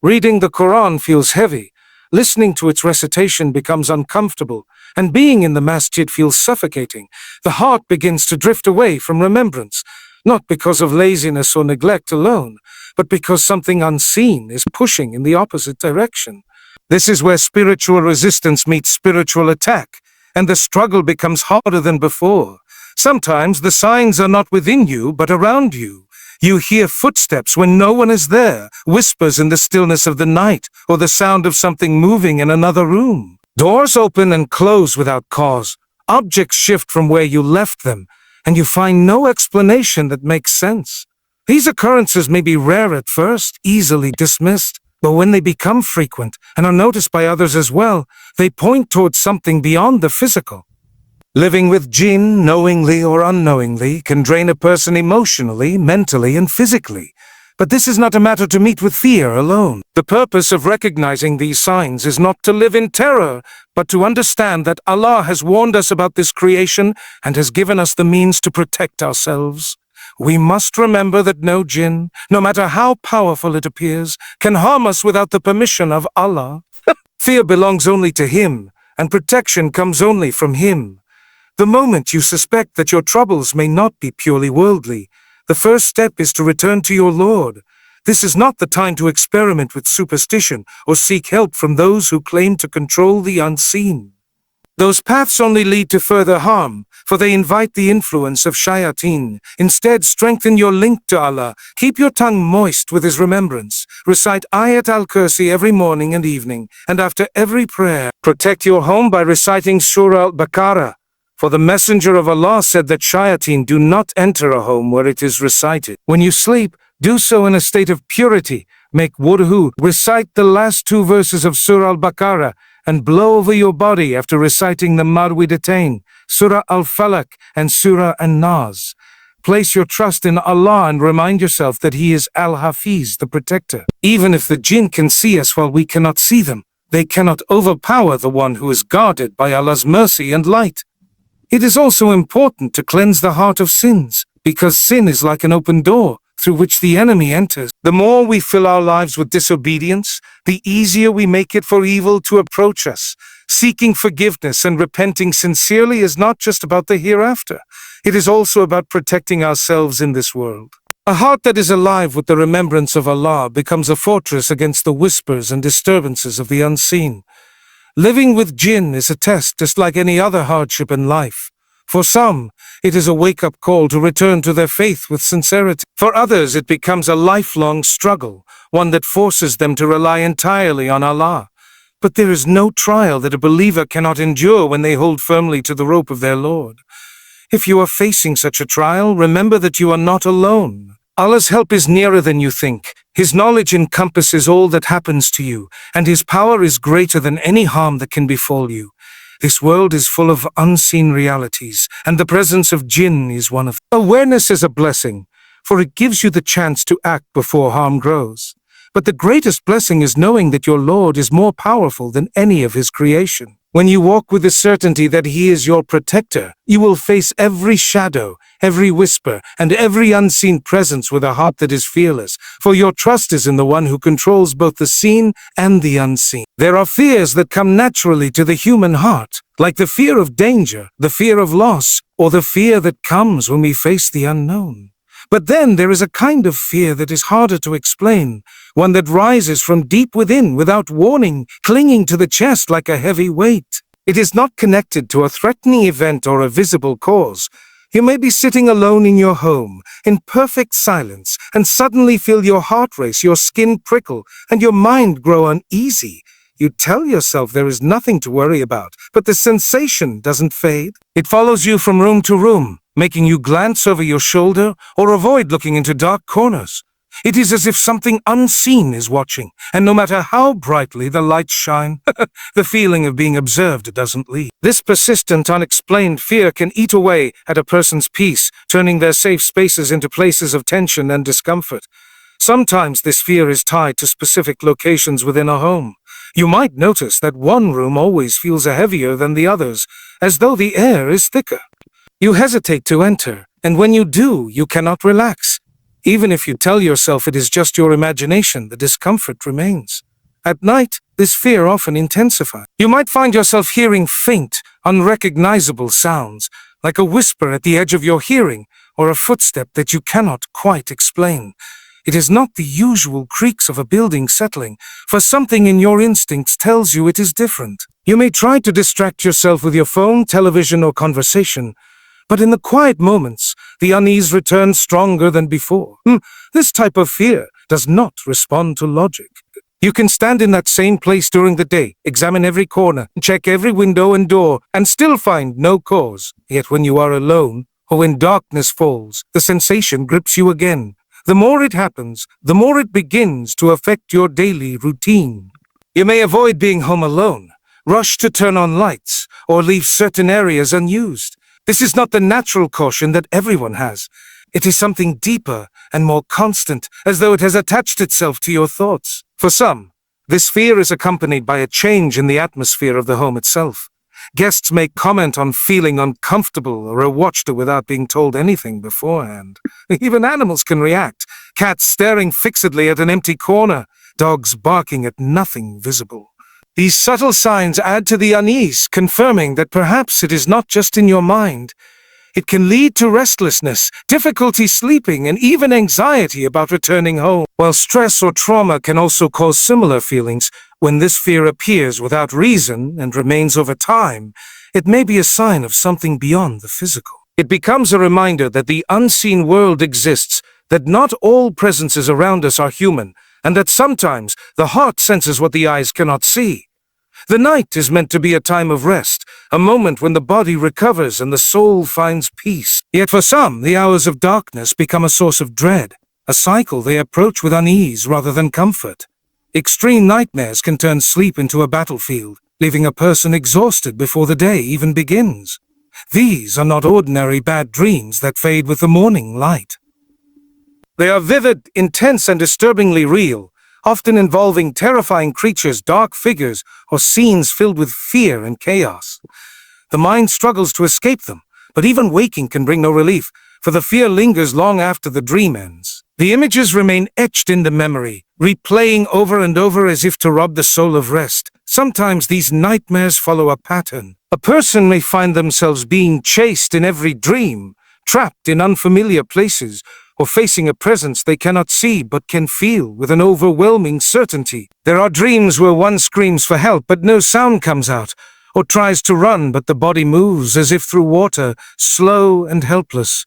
Reading the Quran feels heavy, listening to its recitation becomes uncomfortable, and being in the masjid feels suffocating. The heart begins to drift away from remembrance, not because of laziness or neglect alone, but because something unseen is pushing in the opposite direction. This is where spiritual resistance meets spiritual attack, and the struggle becomes harder than before. Sometimes the signs are not within you, but around you. You hear footsteps when no one is there, whispers in the stillness of the night, or the sound of something moving in another room. Doors open and close without cause. Objects shift from where you left them, and you find no explanation that makes sense. These occurrences may be rare at first, easily dismissed, but when they become frequent and are noticed by others as well, they point towards something beyond the physical. Living with Jinn, knowingly or unknowingly, can drain a person emotionally, mentally, and physically. But this is not a matter to meet with fear alone. The purpose of recognizing these signs is not to live in terror, but to understand that Allah has warned us about this creation and has given us the means to protect ourselves. We must remember that no jinn, no matter how powerful it appears, can harm us without the permission of Allah. Fear belongs only to Him, and protection comes only from Him. The moment you suspect that your troubles may not be purely worldly, the first step is to return to your Lord. This is not the time to experiment with superstition or seek help from those who claim to control the unseen. Those paths only lead to further harm, for they invite the influence of shayateen. Instead, strengthen your link to Allah. Keep your tongue moist with His remembrance. Recite Ayat al-Kursi every morning and evening, and after every prayer. Protect your home by reciting Surah al-Baqarah. For the Messenger of Allah said that shayateen do not enter a home where it is recited. When you sleep, do so in a state of purity. Make wudu, recite the last 2 verses of Surah al-Baqarah, and blow over your body after reciting the Marwidatain, Surah al-Falaq, and Surah an-Nas. Place your trust in Allah and remind yourself that He is Al-Hafiz, the protector. Even if the jinn can see us while we cannot see them, they cannot overpower the one who is guarded by Allah's mercy and light. It is also important to cleanse the heart of sins, because sin is like an open door through which the enemy enters. The more we fill our lives with disobedience, the easier we make it for evil to approach us. Seeking forgiveness and repenting sincerely is not just about the hereafter. It is also about protecting ourselves in this world. A heart that is alive with the remembrance of Allah becomes a fortress against the whispers and disturbances of the unseen. Living with jinn is a test just like any other hardship in life. For some, it is a wake-up call to return to their faith with sincerity. For others, it becomes a lifelong struggle, one that forces them to rely entirely on Allah. But there is no trial that a believer cannot endure when they hold firmly to the rope of their Lord. If you are facing such a trial, remember that you are not alone. Allah's help is nearer than you think. His knowledge encompasses all that happens to you, and His power is greater than any harm that can befall you. This world is full of unseen realities, and the presence of jinn is one of them. Awareness is a blessing, for it gives you the chance to act before harm grows. But the greatest blessing is knowing that your Lord is more powerful than any of His creation. When you walk with the certainty that He is your protector, you will face every shadow, every whisper, and every unseen presence with a heart that is fearless, for your trust is in the one who controls both the seen and the unseen. There are fears that come naturally to the human heart, like the fear of danger, the fear of loss, or the fear that comes when we face the unknown. But then there is a kind of fear that is harder to explain, one that rises from deep within without warning, clinging to the chest like a heavy weight. It is not connected to a threatening event or a visible cause. You may be sitting alone in your home, in perfect silence, and suddenly feel your heart race, your skin prickle, and your mind grow uneasy. You tell yourself there is nothing to worry about, but the sensation doesn't fade. It follows you from room to room, making you glance over your shoulder or avoid looking into dark corners. It is as if something unseen is watching, and no matter how brightly the lights shine, the feeling of being observed doesn't leave. This persistent, unexplained fear can eat away at a person's peace, turning their safe spaces into places of tension and discomfort. Sometimes this fear is tied to specific locations within a home. You might notice that one room always feels heavier than the others, as though the air is thicker. You hesitate to enter, and when you do, you cannot relax. Even if you tell yourself it is just your imagination, the discomfort remains. At night, this fear often intensifies. You might find yourself hearing faint, unrecognizable sounds, like a whisper at the edge of your hearing, or a footstep that you cannot quite explain. It is not the usual creaks of a building settling, for something in your instincts tells you it is different. You may try to distract yourself with your phone, television, or conversation, but in the quiet moments, the unease returns stronger than before. This type of fear does not respond to logic. You can stand in that same place during the day, examine every corner, check every window and door, and still find no cause. Yet when you are alone, or when darkness falls, the sensation grips you again. The more it happens, the more it begins to affect your daily routine. You may avoid being home alone, rush to turn on lights, or leave certain areas unused. This is not the natural caution that everyone has. It is something deeper and more constant, as though it has attached itself to your thoughts. For some, this fear is accompanied by a change in the atmosphere of the home itself. Guests may comment on feeling uncomfortable or are watched without being told anything beforehand. Even animals can react. Cats staring fixedly at an empty corner, dogs barking at nothing visible. These subtle signs add to the unease, confirming that perhaps it is not just in your mind. It can lead to restlessness, difficulty sleeping, and even anxiety about returning home. While stress or trauma can also cause similar feelings, when this fear appears without reason and remains over time, it may be a sign of something beyond the physical. It becomes a reminder that the unseen world exists, that not all presences around us are human, and that sometimes the heart senses what the eyes cannot see. The night is meant to be a time of rest, a moment when the body recovers and the soul finds peace. Yet for some, the hours of darkness become a source of dread, a cycle they approach with unease rather than comfort. Extreme nightmares can turn sleep into a battlefield, leaving a person exhausted before the day even begins. These are not ordinary bad dreams that fade with the morning light. They are vivid, intense, and disturbingly real, often involving terrifying creatures, dark figures, or scenes filled with fear and chaos. The mind struggles to escape them, but even waking can bring no relief, for the fear lingers long after the dream ends. The images remain etched in the memory, replaying over and over as if to rob the soul of rest. Sometimes these nightmares follow a pattern. A person may find themselves being chased in every dream, trapped in unfamiliar places, or facing a presence they cannot see but can feel with an overwhelming certainty. There are dreams where one screams for help but no sound comes out, or tries to run but the body moves as if through water, slow and helpless.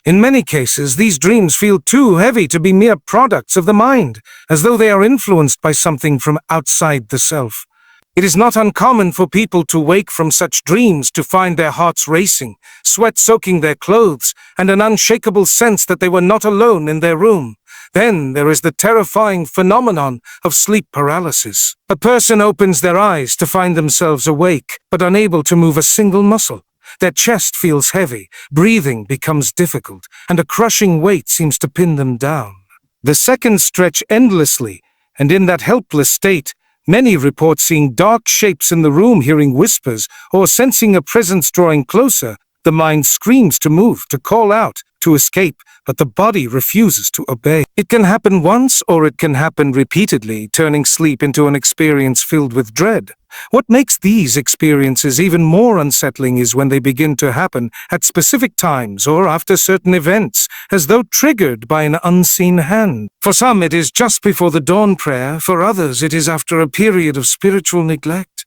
In many cases, these dreams feel too heavy to be mere products of the mind, as though they are influenced by something from outside the self. It is not uncommon for people to wake from such dreams to find their hearts racing, sweat soaking their clothes, and an unshakable sense that they were not alone in their room. Then there is the terrifying phenomenon of sleep paralysis. A person opens their eyes to find themselves awake, but unable to move a single muscle. Their chest feels heavy, breathing becomes difficult, and a crushing weight seems to pin them down. The seconds stretch endlessly, and in that helpless state, many report seeing dark shapes in the room, hearing whispers, or sensing a presence drawing closer. The mind screams to move, to call out, to escape, but the body refuses to obey. It can happen once, or it can happen repeatedly, turning sleep into an experience filled with dread. What makes these experiences even more unsettling is when they begin to happen at specific times or after certain events, as though triggered by an unseen hand. For some, it is just before the dawn prayer. For others, it is after a period of spiritual neglect.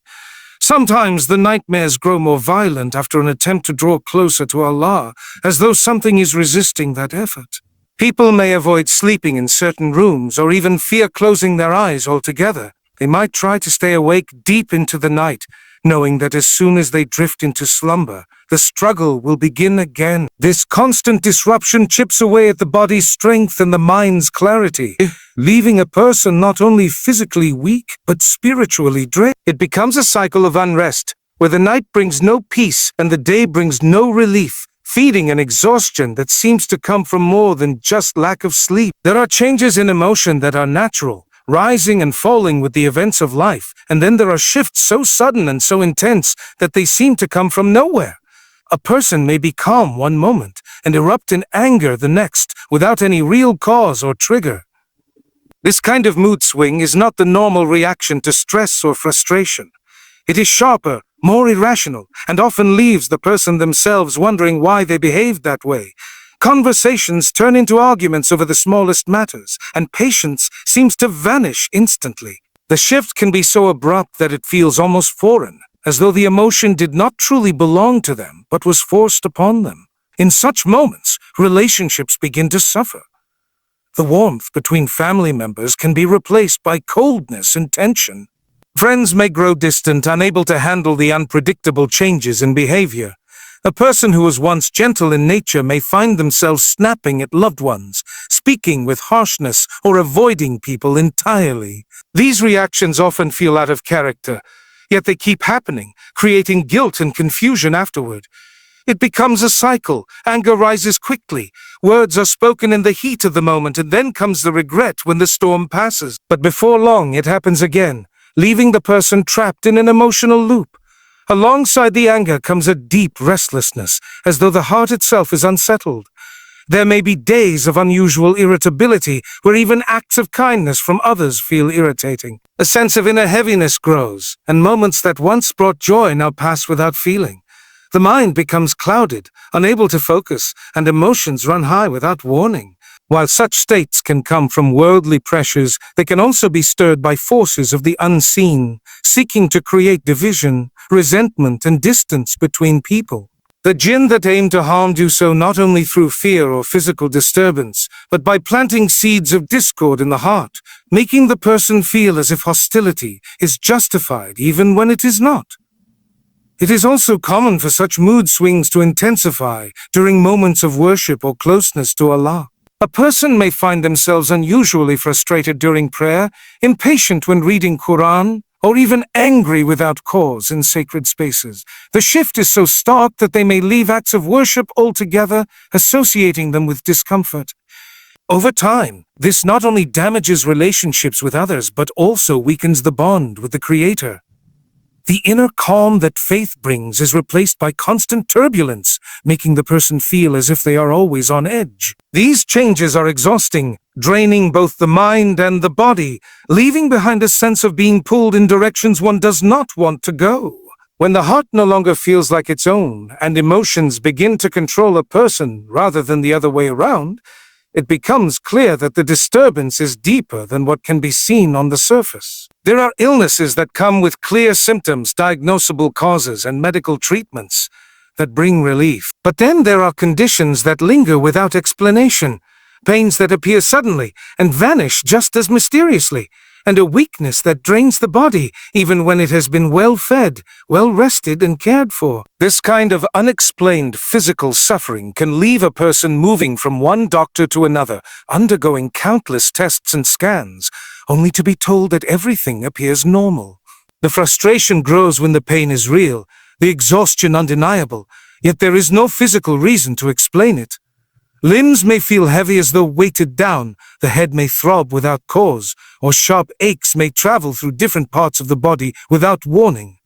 Sometimes the nightmares grow more violent after an attempt to draw closer to Allah, as though something is resisting that effort. People may avoid sleeping in certain rooms or even fear closing their eyes altogether. They might try to stay awake deep into the night, knowing that as soon as they drift into slumber, the struggle will begin again. This constant disruption chips away at the body's strength and the mind's clarity, leaving a person not only physically weak, but spiritually drained. It becomes a cycle of unrest, where the night brings no peace and the day brings no relief, feeding an exhaustion that seems to come from more than just lack of sleep. There are changes in emotion that are natural, rising and falling with the events of life, and then there are shifts so sudden and so intense that they seem to come from nowhere. A person may be calm one moment and erupt in anger the next without any real cause or trigger. This kind of mood swing is not the normal reaction to stress or frustration. It is sharper, more irrational, and often leaves the person themselves wondering why they behaved that way. Conversations turn into arguments over the smallest matters, and patience seems to vanish instantly. The shift can be so abrupt that it feels almost foreign, as though the emotion did not truly belong to them, but was forced upon them. In such moments, relationships begin to suffer. The warmth between family members can be replaced by coldness and tension. Friends may grow distant, unable to handle the unpredictable changes in behavior. A person who was once gentle in nature may find themselves snapping at loved ones, speaking with harshness, or avoiding people entirely. These reactions often feel out of character, yet they keep happening, creating guilt and confusion afterward. It becomes a cycle. Anger rises quickly. Words are spoken in the heat of the moment, and then comes the regret when the storm passes. But before long, it happens again, leaving the person trapped in an emotional loop. Alongside the anger comes a deep restlessness, as though the heart itself is unsettled. There may be days of unusual irritability, where even acts of kindness from others feel irritating. A sense of inner heaviness grows, and moments that once brought joy now pass without feeling. The mind becomes clouded, unable to focus, and emotions run high without warning. While such states can come from worldly pressures, they can also be stirred by forces of the unseen, seeking to create division, resentment, and distance between people. The jinn that aim to harm do so not only through fear or physical disturbance, but by planting seeds of discord in the heart, making the person feel as if hostility is justified even when it is not. It is also common for such mood swings to intensify during moments of worship or closeness to Allah. A person may find themselves unusually frustrated during prayer, impatient when reading Qur'an, or even angry without cause in sacred spaces. The shift is so stark that they may leave acts of worship altogether, associating them with discomfort. Over time, this not only damages relationships with others, but also weakens the bond with the Creator. The inner calm that faith brings is replaced by constant turbulence, making the person feel as if they are always on edge. These changes are exhausting, draining both the mind and the body, leaving behind a sense of being pulled in directions one does not want to go. When the heart no longer feels like its own, and emotions begin to control a person rather than the other way around, it becomes clear that the disturbance is deeper than what can be seen on the surface. There are illnesses that come with clear symptoms, diagnosable causes, and medical treatments that bring relief. But then there are conditions that linger without explanation, pains that appear suddenly and vanish just as mysteriously, and a weakness that drains the body even when it has been well fed, well rested, and cared for. This kind of unexplained physical suffering can leave a person moving from one doctor to another, undergoing countless tests and scans, only to be told that everything appears normal. The frustration grows when the pain is real, the exhaustion undeniable, yet there is no physical reason to explain it. Limbs may feel heavy as though weighted down, the head may throb without cause, or sharp aches may travel through different parts of the body without warning.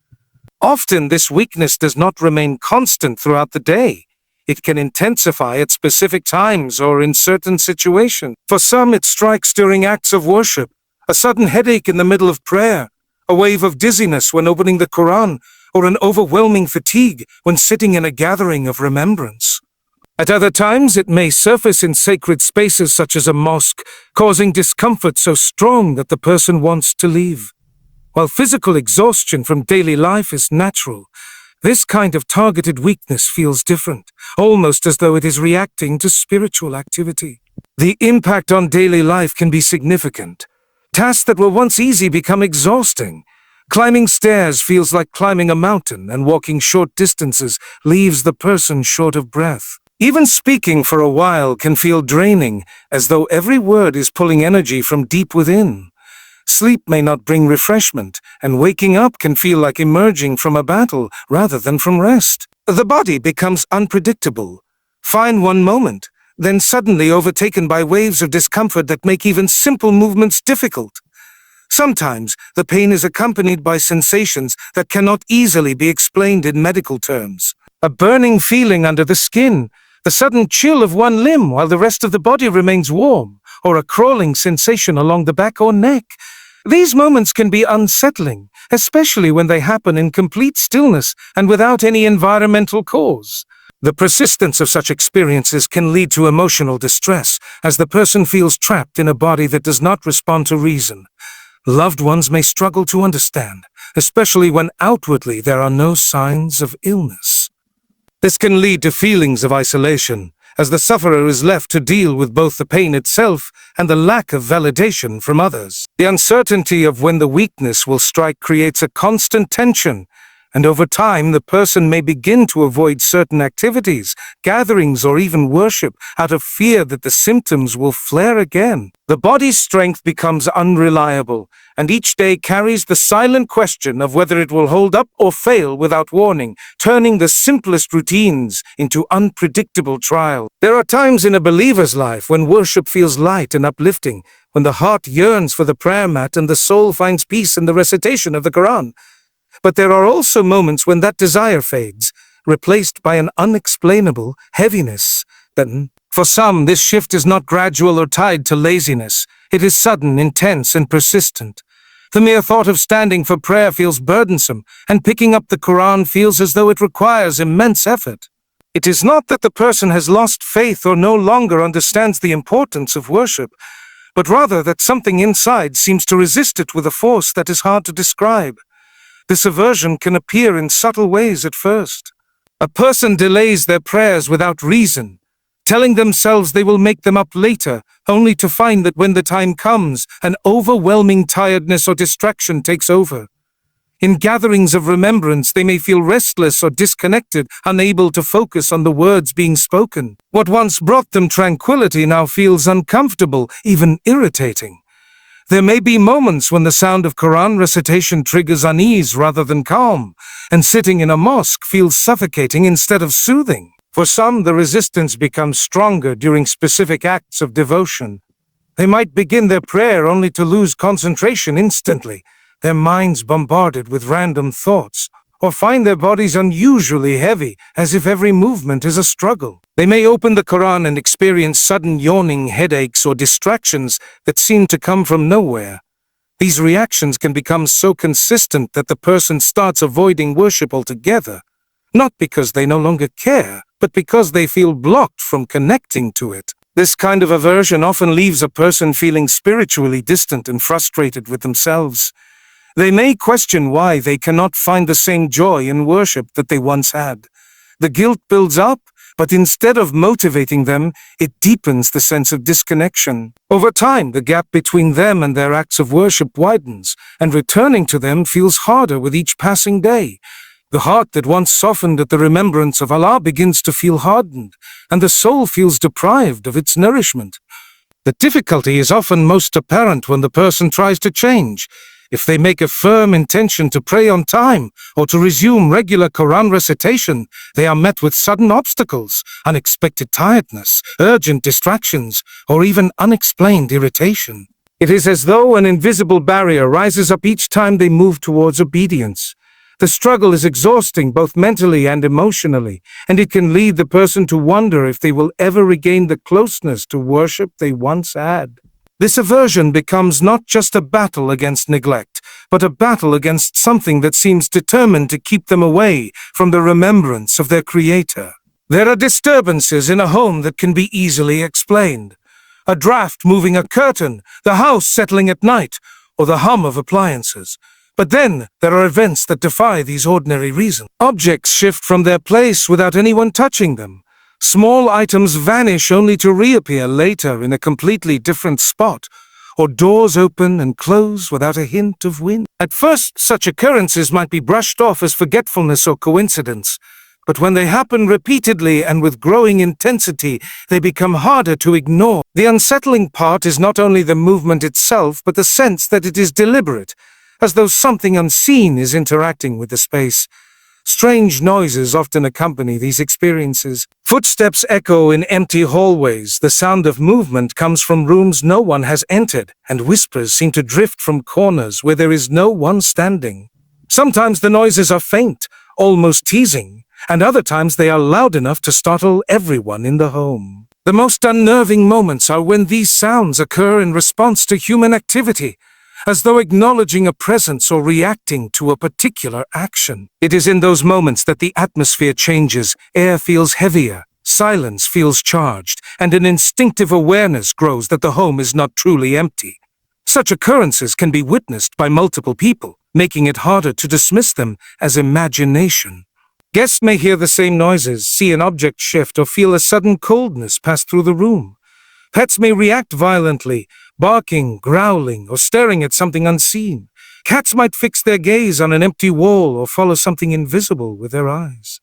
Often this weakness does not remain constant throughout the day. It can intensify at specific times or in certain situations. For some, it strikes during acts of worship, a sudden headache in the middle of prayer, a wave of dizziness when opening the Qur'an, or an overwhelming fatigue when sitting in a gathering of remembrance. At other times, it may surface in sacred spaces such as a mosque, causing discomfort so strong that the person wants to leave. While physical exhaustion from daily life is natural, this kind of targeted weakness feels different, almost as though it is reacting to spiritual activity. The impact on daily life can be significant. Tasks that were once easy become exhausting. Climbing stairs feels like climbing a mountain, and walking short distances leaves the person short of breath. Even speaking for a while can feel draining, as though every word is pulling energy from deep within. Sleep may not bring refreshment, and waking up can feel like emerging from a battle rather than from rest. The body becomes unpredictable, fine one moment, then suddenly overtaken by waves of discomfort that make even simple movements difficult. Sometimes, the pain is accompanied by sensations that cannot easily be explained in medical terms. A burning feeling under the skin, the sudden chill of one limb while the rest of the body remains warm, or a crawling sensation along the back or neck. These moments can be unsettling, especially when they happen in complete stillness and without any environmental cause. The persistence of such experiences can lead to emotional distress, as the person feels trapped in a body that does not respond to reason. Loved ones may struggle to understand, especially when outwardly there are no signs of illness. This can lead to feelings of isolation, as the sufferer is left to deal with both the pain itself and the lack of validation from others. The uncertainty of when the weakness will strike creates a constant tension, and over time the person may begin to avoid certain activities, gatherings, or even worship out of fear that the symptoms will flare again. The body's strength becomes unreliable, and each day carries the silent question of whether it will hold up or fail without warning, turning the simplest routines into unpredictable trial. There are times in a believer's life when worship feels light and uplifting, when the heart yearns for the prayer mat and the soul finds peace in the recitation of the Qur'an. But there are also moments when that desire fades, replaced by an unexplainable heaviness. Then, for some, this shift is not gradual or tied to laziness. It is sudden, intense, and persistent. The mere thought of standing for prayer feels burdensome, and picking up the Quran feels as though it requires immense effort. It is not that the person has lost faith or no longer understands the importance of worship, but rather that something inside seems to resist it with a force that is hard to describe. This aversion can appear in subtle ways at first. A person delays their prayers without reason, telling themselves they will make them up later, only to find that when the time comes, an overwhelming tiredness or distraction takes over. In gatherings of remembrance, they may feel restless or disconnected, unable to focus on the words being spoken. What once brought them tranquility now feels uncomfortable, even irritating. There may be moments when the sound of Quran recitation triggers unease rather than calm, and sitting in a mosque feels suffocating instead of soothing. For some, the resistance becomes stronger during specific acts of devotion. They might begin their prayer only to lose concentration instantly, their minds bombarded with random thoughts, or find their bodies unusually heavy, as if every movement is a struggle. They may open the Quran and experience sudden yawning headaches or distractions that seem to come from nowhere. These reactions can become so consistent that the person starts avoiding worship altogether, not because they no longer care, but because they feel blocked from connecting to it. This kind of aversion often leaves a person feeling spiritually distant and frustrated with themselves. They may question why they cannot find the same joy in worship that they once had. The guilt builds up, but instead of motivating them, it deepens the sense of disconnection. Over time, the gap between them and their acts of worship widens, and returning to them feels harder with each passing day. The heart that once softened at the remembrance of Allah begins to feel hardened, and the soul feels deprived of its nourishment. The difficulty is often most apparent when the person tries to change. If they make a firm intention to pray on time or to resume regular Quran recitation, they are met with sudden obstacles, unexpected tiredness, urgent distractions, or even unexplained irritation. It is as though an invisible barrier rises up each time they move towards obedience. The struggle is exhausting both mentally and emotionally, and it can lead the person to wonder if they will ever regain the closeness to worship they once had. This aversion becomes not just a battle against neglect, but a battle against something that seems determined to keep them away from the remembrance of their Creator. There are disturbances in a home that can be easily explained. A draft moving a curtain, the house settling at night, or the hum of appliances. But then, there are events that defy these ordinary reasons. Objects shift from their place without anyone touching them. Small items vanish only to reappear later in a completely different spot, or doors open and close without a hint of wind. At first, such occurrences might be brushed off as forgetfulness or coincidence, but when they happen repeatedly and with growing intensity, they become harder to ignore. The unsettling part is not only the movement itself, but the sense that it is deliberate, as though something unseen is interacting with the space. Strange noises often accompany these experiences. Footsteps echo in empty hallways, the sound of movement comes from rooms no one has entered, and whispers seem to drift from corners where there is no one standing. Sometimes the noises are faint, almost teasing, and other times they are loud enough to startle everyone in the home. The most unnerving moments are when these sounds occur in response to human activity, as though acknowledging a presence or reacting to a particular action. It is in those moments that the atmosphere changes, air feels heavier, silence feels charged, and an instinctive awareness grows that the home is not truly empty. Such occurrences can be witnessed by multiple people, making it harder to dismiss them as imagination. Guests may hear the same noises, see an object shift, or feel a sudden coldness pass through the room. Pets may react violently, barking, growling, or staring at something unseen. Cats might fix their gaze on an empty wall or follow something invisible with their eyes.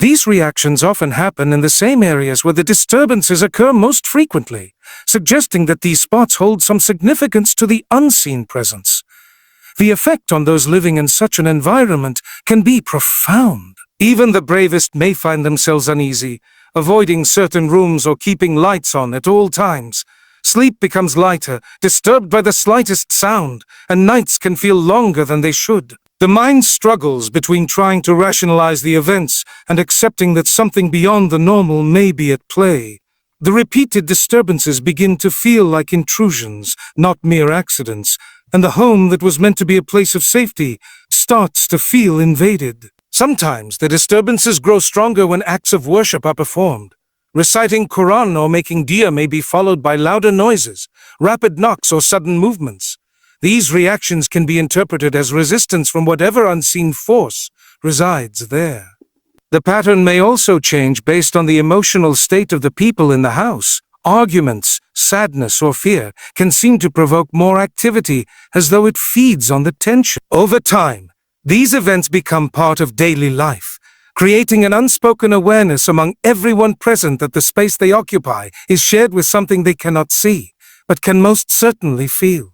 These reactions often happen in the same areas where the disturbances occur most frequently, suggesting that these spots hold some significance to the unseen presence. The effect on those living in such an environment can be profound. Even the bravest may find themselves uneasy, avoiding certain rooms or keeping lights on at all times. Sleep becomes lighter, disturbed by the slightest sound, and nights can feel longer than they should. The mind struggles between trying to rationalize the events and accepting that something beyond the normal may be at play. The repeated disturbances begin to feel like intrusions, not mere accidents, and the home that was meant to be a place of safety starts to feel invaded. Sometimes the disturbances grow stronger when acts of worship are performed. Reciting Qur'an or making dua may be followed by louder noises, rapid knocks, or sudden movements. These reactions can be interpreted as resistance from whatever unseen force resides there. The pattern may also change based on the emotional state of the people in the house. Arguments, sadness, or fear can seem to provoke more activity, as though it feeds on the tension. Over time, these events become part of daily life, creating an unspoken awareness among everyone present that the space they occupy is shared with something they cannot see, but can most certainly feel.